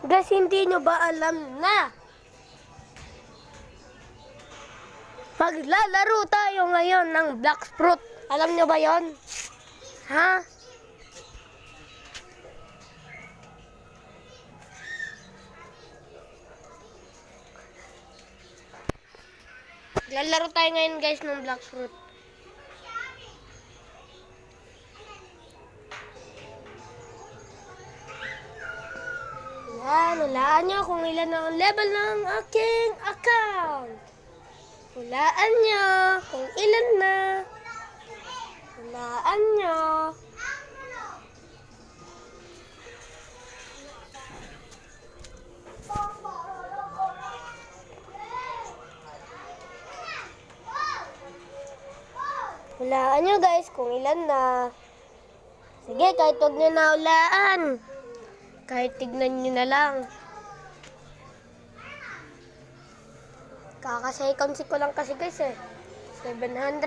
Guys, hindi nyo ba alam na maglalaro tayo ngayon ng Black Fruit? Alam nyo ba yon? Ha? Maglalaro tayo ngayon guys ng Black Fruit. Yan, hulaan nyo kung ilan ang level ng aking account. Hulaan nyo kung ilan na. Hulaan nyo. Hulaan nyo guys kung ilan na. Sige, kahit huwag nyo na hulaan. Kahit tignan nyo na lang. Kakasaykansi ko lang kasi guys eh. 709.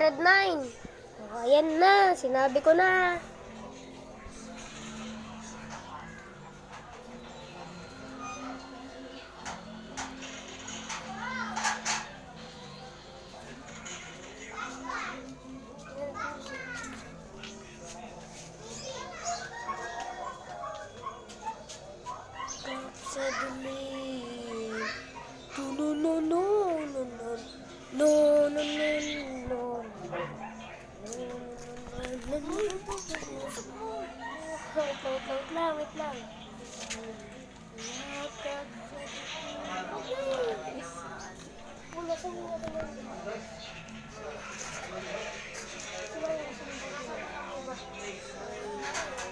O, ayan na. Sinabi ko na. Suddenly, no no no no no no no no no. Wait lang.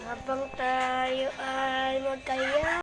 Habang tayo ay magkaya.